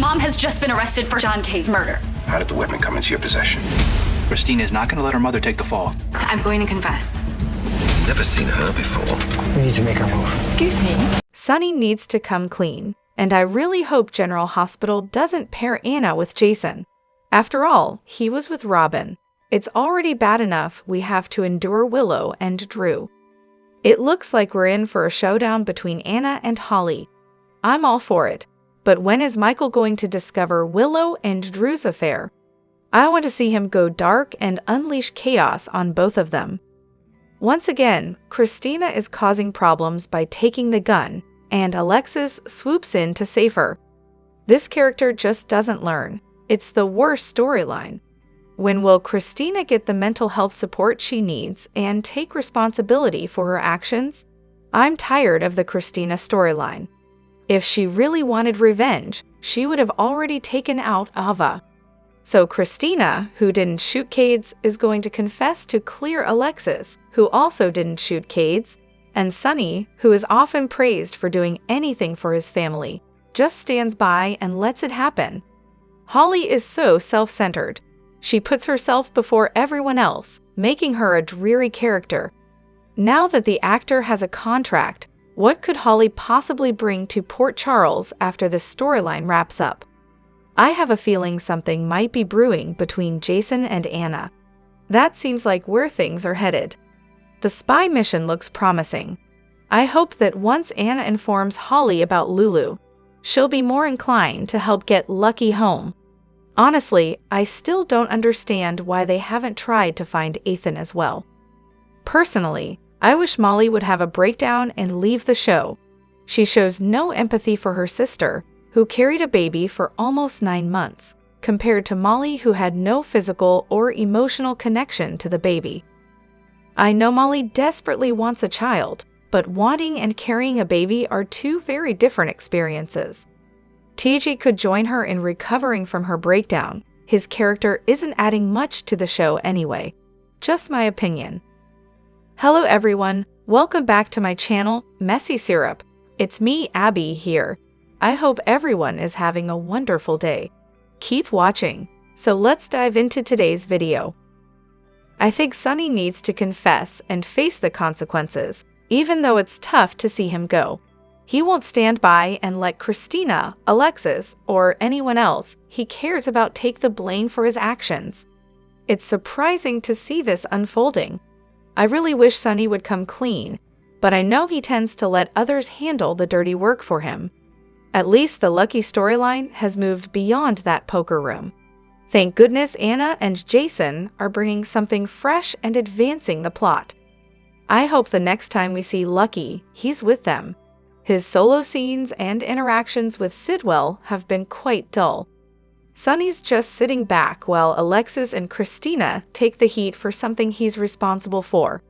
Mom has just been arrested for John K's murder. How did the weapon come into your possession? Kristina is not going to let her mother take the fall. I'm going to confess. Never seen her before. We need to make our move. Excuse me. Sonny needs to come clean, and I really hope General Hospital doesn't pair Anna with Jason. After all, he was with Robin. It's already bad enough we have to endure Willow and Drew. It looks like we're in for a showdown between Anna and Holly. I'm all for it, but when is Michael going to discover Willow and Drew's affair? I want to see him go dark and unleash chaos on both of them. Once again, Kristina is causing problems by taking the gun, and Alexis swoops in to save her. This character just doesn't learn. It's the worst storyline. When will Kristina get the mental health support she needs and take responsibility for her actions? I'm tired of the Kristina storyline. If she really wanted revenge, she would have already taken out Ava. So Kristina, who didn't shoot Cades, is going to confess to clear Alexis, who also didn't shoot Cades, and Sonny, who is often praised for doing anything for his family, just stands by and lets it happen. Holly is so self-centered. She puts herself before everyone else, making her a dreary character. Now that the actor has a contract, what could Holly possibly bring to Port Charles after this storyline wraps up? I have a feeling something might be brewing between Jason and Anna. That seems like where things are headed. The spy mission looks promising. I hope that once Anna informs Holly about Lulu, she'll be more inclined to help get Lucky home. Honestly, I still don't understand why they haven't tried to find Ethan as well. Personally, I wish Molly would have a breakdown and leave the show. She shows no empathy for her sister, who carried a baby for almost 9 months, compared to Molly, who had no physical or emotional connection to the baby. I know Molly desperately wants a child, but wanting and carrying a baby are two very different experiences. TJ could join her in recovering from her breakdown. His character isn't adding much to the show anyway. Just my opinion. Hello everyone, welcome back to my channel, Messy Syrup. It's me, Abby, here. I hope everyone is having a wonderful day. Keep watching. So let's dive into today's video. I think Sonny needs to confess and face the consequences, even though it's tough to see him go. He won't stand by and let Kristina, Alexis, or anyone else he cares about take the blame for his actions. It's surprising to see this unfolding. I really wish Sonny would come clean, but I know he tends to let others handle the dirty work for him. At least the Lucky storyline has moved beyond that poker room. Thank goodness Anna and Jason are bringing something fresh and advancing the plot. I hope the next time we see Lucky, he's with them. His solo scenes and interactions with Sidwell have been quite dull. Sonny's just sitting back while Alexis and Kristina take the heat for something he's responsible for.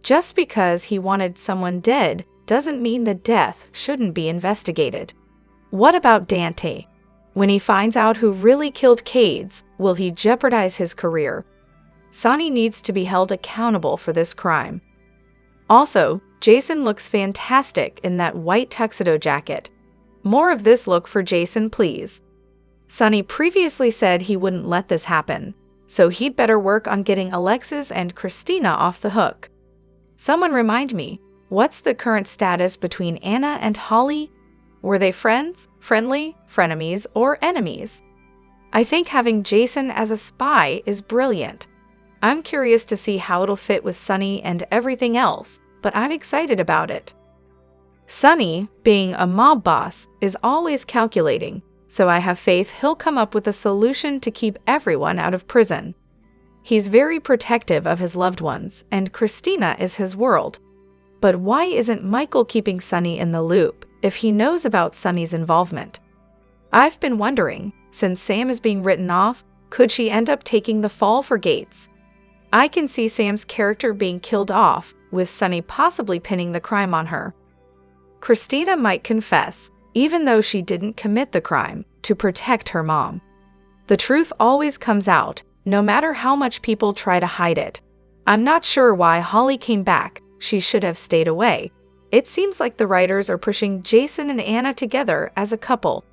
Just because he wanted someone dead doesn't mean the death shouldn't be investigated. What about Dante? When he finds out who really killed Cades, will he jeopardize his career? Sonny needs to be held accountable for this crime. Also, Jason looks fantastic in that white tuxedo jacket. More of this look for Jason, please. Sonny previously said he wouldn't let this happen, so he'd better work on getting Alexis and Kristina off the hook. Someone remind me, what's the current status between Anna and Holly? Were they friends, friendly, frenemies, or enemies? I think having Jason as a spy is brilliant. I'm curious to see how it'll fit with Sonny and everything else, but I'm excited about it. Sonny, being a mob boss, is always calculating, so I have faith he'll come up with a solution to keep everyone out of prison. He's very protective of his loved ones, and Kristina is his world. But why isn't Michael keeping Sonny in the loop if he knows about Sonny's involvement? I've been wondering, since Sam is being written off, could she end up taking the fall for Gates? I can see Sam's character being killed off, with Sonny possibly pinning the crime on her. Kristina might confess, even though she didn't commit the crime, to protect her mom. The truth always comes out, no matter how much people try to hide it. I'm not sure why Holly came back. She should have stayed away. It seems like the writers are pushing Jason and Anna together as a couple.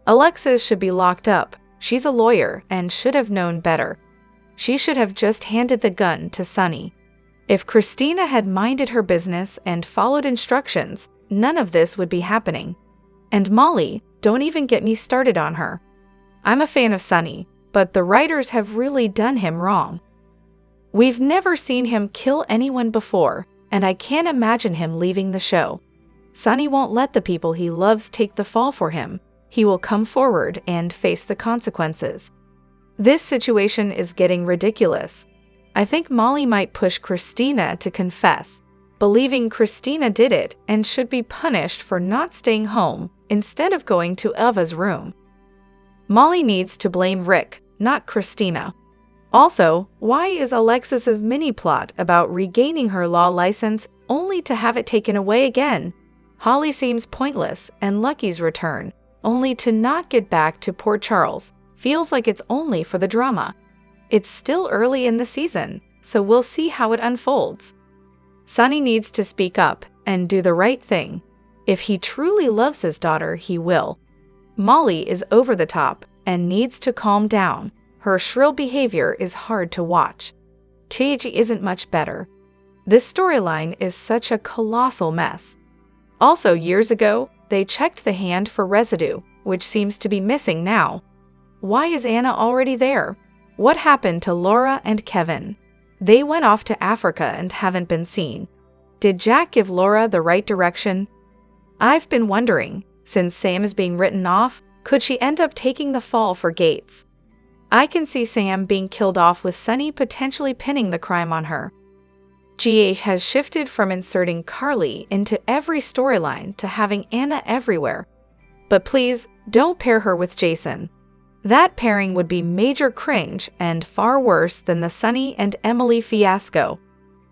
Alexis should be locked up. She's a lawyer and should have known better. She should have just handed the gun to Sonny. If Kristina had minded her business and followed instructions, none of this would be happening. And Molly, don't even get me started on her. I'm a fan of Sonny, but the writers have really done him wrong. We've never seen him kill anyone before, and I can't imagine him leaving the show. Sonny won't let the people he loves take the fall for him. He will come forward and face the consequences. This situation is getting ridiculous. I think Molly might push Kristina to confess, believing Kristina did it and should be punished for not staying home instead of going to Eva's room. Molly needs to blame Rick, not Kristina. Also, why is Alexis's mini-plot about regaining her law license only to have it taken away again? Holly seems pointless, and Lucky's return, only to not get back to Port Charles, feels like it's only for the drama. It's still early in the season, so we'll see how it unfolds. Sonny needs to speak up and do the right thing. If he truly loves his daughter, he will. Molly is over the top and needs to calm down. Her shrill behavior is hard to watch. Teiji isn't much better. This storyline is such a colossal mess. Also, years ago, they checked the hand for residue, which seems to be missing now. Why is Anna already there? What happened to Laura and Kevin? They went off to Africa and haven't been seen. Did Jack give Laura the right direction? I've been wondering, since Sam is being written off, could she end up taking the fall for Gates? I can see Sam being killed off with Sonny potentially pinning the crime on her. GH has shifted from inserting Carly into every storyline to having Anna everywhere. But please, don't pair her with Jason. That pairing would be major cringe and far worse than the Sonny and Emily fiasco.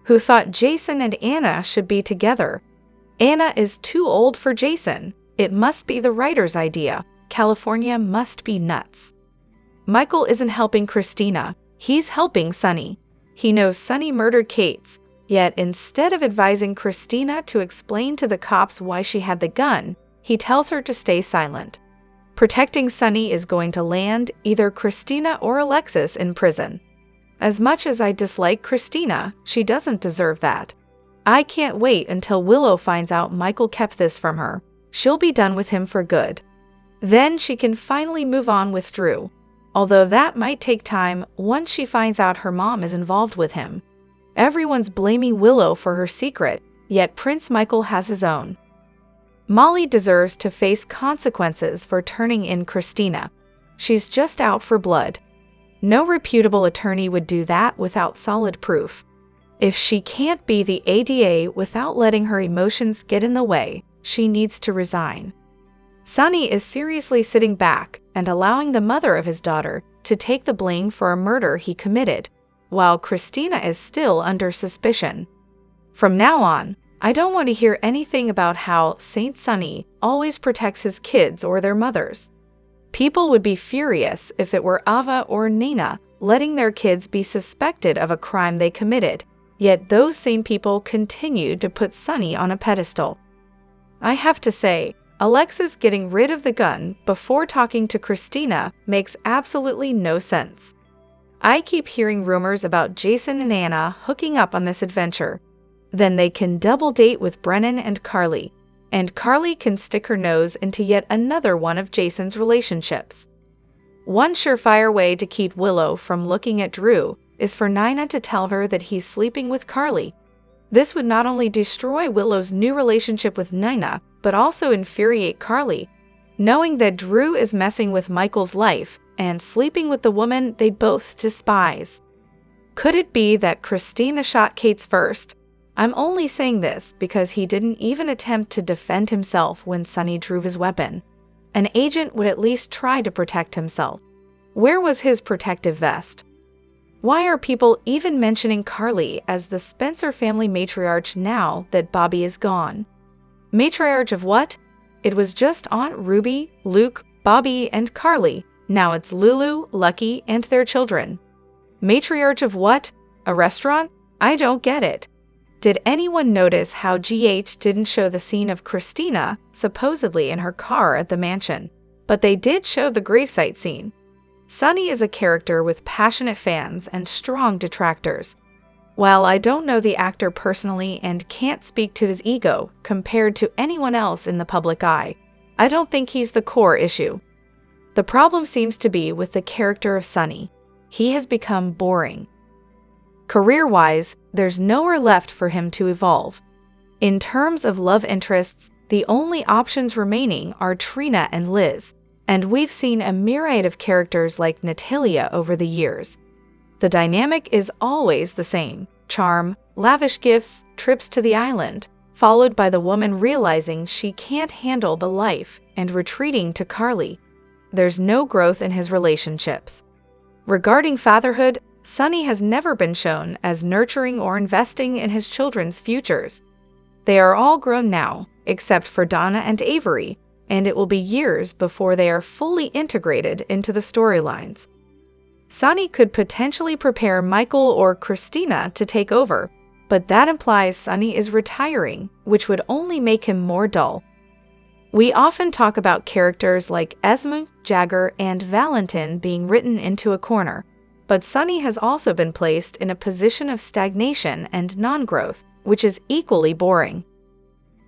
Who thought Jason and Anna should be together? Anna is too old for Jason. It must be the writer's idea. California must be nuts. Michael isn't helping Kristina. He's helping Sonny. He knows Sonny murdered Kate's, yet instead of advising Kristina to explain to the cops why she had the gun, he tells her to stay silent. Protecting Sonny is going to land either Kristina or Alexis in prison. As much as I dislike Kristina, she doesn't deserve that. I can't wait until Willow finds out Michael kept this from her. She'll be done with him for good. Then she can finally move on with Drew. Although that might take time once she finds out her mom is involved with him. Everyone's blaming Willow for her secret, yet Prince Michael has his own. Molly deserves to face consequences for turning in Kristina. She's just out for blood. No reputable attorney would do that without solid proof. If she can't be the ADA without letting her emotions get in the way, she needs to resign. Sonny is seriously sitting back and allowing the mother of his daughter to take the blame for a murder he committed, while Kristina is still under suspicion. From now on, I don't want to hear anything about how Saint Sonny always protects his kids or their mothers. People would be furious if it were Ava or Nina letting their kids be suspected of a crime they committed, yet those same people continue to put Sonny on a pedestal. I have to say, Alexis getting rid of the gun before talking to Kristina makes absolutely no sense. I keep hearing rumors about Jason and Anna hooking up on this adventure. Then they can double date with Brennan and Carly can stick her nose into yet another one of Jason's relationships. One surefire way to keep Willow from looking at Drew is for Nina to tell her that he's sleeping with Carly. This would not only destroy Willow's new relationship with Nina, but also infuriate Carly, knowing that Drew is messing with Michael's life and sleeping with the woman they both despise. Could it be that Kristina shot Kate's first? I'm only saying this because he didn't even attempt to defend himself when Sonny drew his weapon. An agent would at least try to protect himself. Where was his protective vest? Why are people even mentioning Carly as the Spencer family matriarch now that Bobby is gone? Matriarch of what? It was just Aunt Ruby, Luke, Bobby, and Carly. Now it's Lulu, Lucky, and their children. Matriarch of what? A restaurant? I don't get it. Did anyone notice how GH didn't show the scene of Kristina, supposedly in her car at the mansion? but they did show the gravesite scene. Sonny is a character with passionate fans and strong detractors. While I don't know the actor personally and can't speak to his ego compared to anyone else in the public eye, I don't think he's the core issue. The problem seems to be with the character of Sonny. He has become boring. Career-wise, there's nowhere left for him to evolve. In terms of love interests, the only options remaining are Trina and Liz, and we've seen a myriad of characters like Natalia over the years. The dynamic is always the same: charm, lavish gifts, trips to the island, followed by the woman realizing she can't handle the life and retreating to Carly. There's no growth in his relationships. Regarding fatherhood, Sonny has never been shown as nurturing or investing in his children's futures. They are all grown now, except for Donna and Avery, and it will be years before they are fully integrated into the storylines. Sonny could potentially prepare Michael or Kristina to take over, but that implies Sonny is retiring, which would only make him more dull. We often talk about characters like Esme, Jagger, and Valentin being written into a corner, but Sonny has also been placed in a position of stagnation and non-growth, which is equally boring.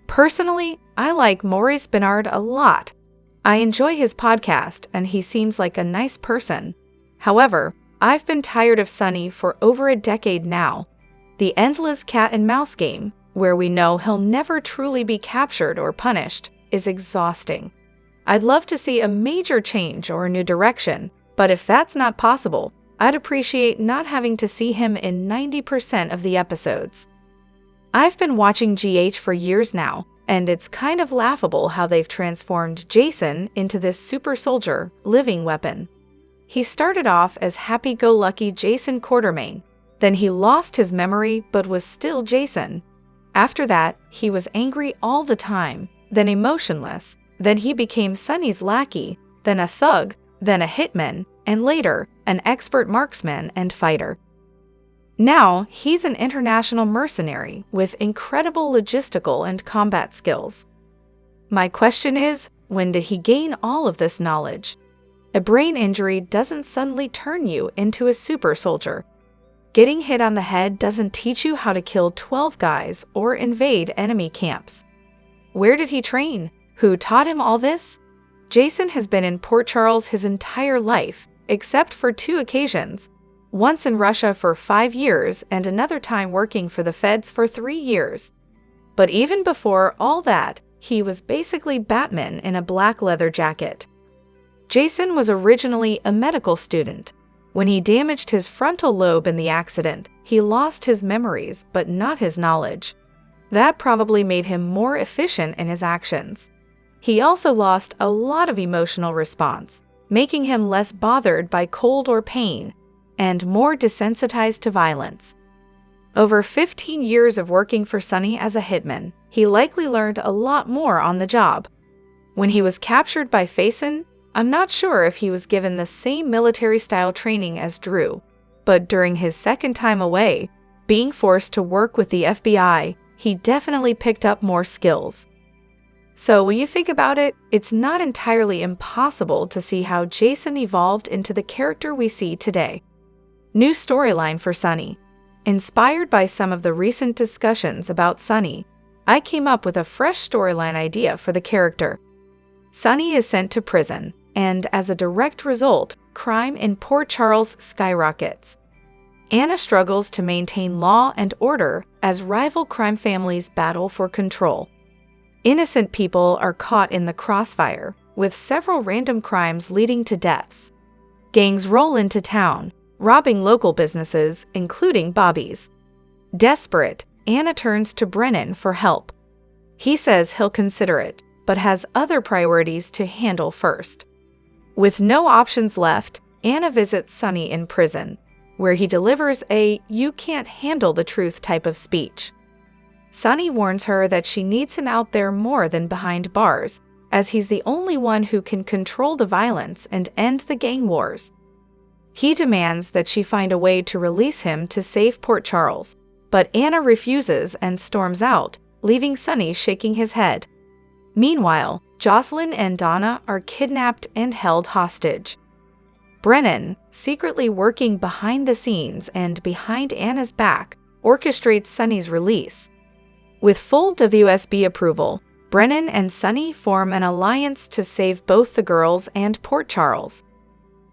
Personally, I like Maurice Benard a lot. I enjoy his podcast, and he seems like a nice person. However, I've been tired of Sonny for over a decade now. The endless cat and mouse game, where we know he'll never truly be captured or punished, is exhausting. I'd love to see a major change or a new direction, but if that's not possible, I'd appreciate not having to see him in 90% of the episodes. I've been watching GH for years now, and it's kind of laughable how they've transformed Jason into this super soldier, living weapon. He started off as happy-go-lucky Jason Quartermain, then he lost his memory but was still Jason. After that, he was angry all the time, then emotionless, then he became Sonny's lackey, then a thug, then a hitman, and later, an expert marksman and fighter. Now, he's an international mercenary with incredible logistical and combat skills. My question is, when did he gain all of this knowledge? A brain injury doesn't suddenly turn you into a super soldier. Getting hit on the head doesn't teach you how to kill 12 guys or invade enemy camps. Where did he train? Who taught him all this? Jason has been in Port Charles his entire life, except for 2 occasions. Once in Russia for 5 years and another time working for the feds for 3 years. But even before all that, he was basically Batman in a black leather jacket. Jason was originally a medical student. When he damaged his frontal lobe in the accident, he lost his memories but not his knowledge. That probably made him more efficient in his actions. He also lost a lot of emotional response, making him less bothered by cold or pain, and more desensitized to violence. Over 15 years of working for Sonny as a hitman, he likely learned a lot more on the job. When he was captured by Faison, I'm not sure if he was given the same military-style training as Drew, but during his second time away, being forced to work with the FBI, he definitely picked up more skills. So when you think about it, it's not entirely impossible to see how Jason evolved into the character we see today. New storyline for Sonny. Inspired by some of the recent discussions about Sonny, I came up with a fresh storyline idea for the character. Sonny is sent to prison, and as a direct result, crime in Port Charles skyrockets. Anna struggles to maintain law and order as rival crime families battle for control. Innocent people are caught in the crossfire, with several random crimes leading to deaths. Gangs roll into town, robbing local businesses, including Bobby's. Desperate, Anna turns to Brennan for help. He says he'll consider it, but has other priorities to handle first. With no options left, Anna visits Sonny in prison, where he delivers a "you can't handle the truth" type of speech. Sonny warns her that she needs him out there more than behind bars, as he's the only one who can control the violence and end the gang wars. He demands that she find a way to release him to save Port Charles, but Anna refuses and storms out, leaving Sonny shaking his head. Meanwhile, Jocelyn and Donna are kidnapped and held hostage. Brennan, secretly working behind the scenes and behind Anna's back, orchestrates Sonny's release. With full WSB approval, Brennan and Sonny form an alliance to save both the girls and Port Charles.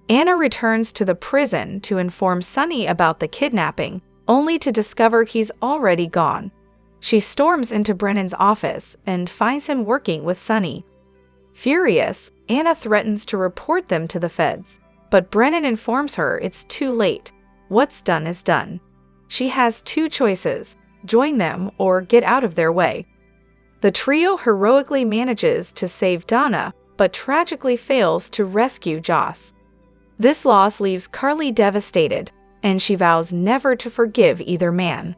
Anna returns to the prison to inform Sonny about the kidnapping, only to discover he's already gone. She storms into Brennan's office and finds him working with Sonny. Furious, Anna threatens to report them to the feds, but Brennan informs her it's too late. What's done is done. She has two choices: join them or get out of their way. The trio heroically manages to save Donna, but tragically fails to rescue Joss. This loss leaves Carly devastated, and she vows never to forgive either man.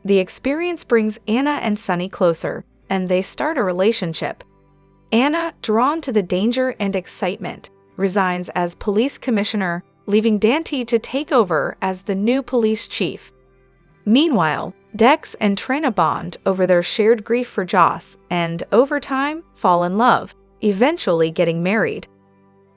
The experience brings Anna and Sonny closer, and they start a relationship. Anna, drawn to the danger and excitement, resigns as police commissioner, leaving Dante to take over as the new police chief. Meanwhile, Dex and Trina bond over their shared grief for Joss and, over time, fall in love, eventually getting married.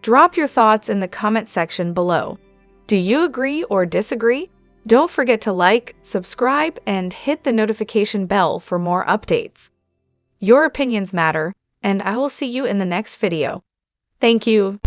Drop your thoughts in the comment section below. Do you agree or disagree? Don't forget to like, subscribe, and hit the notification bell for more updates. Your opinions matter, and I will see you in the next video. Thank you.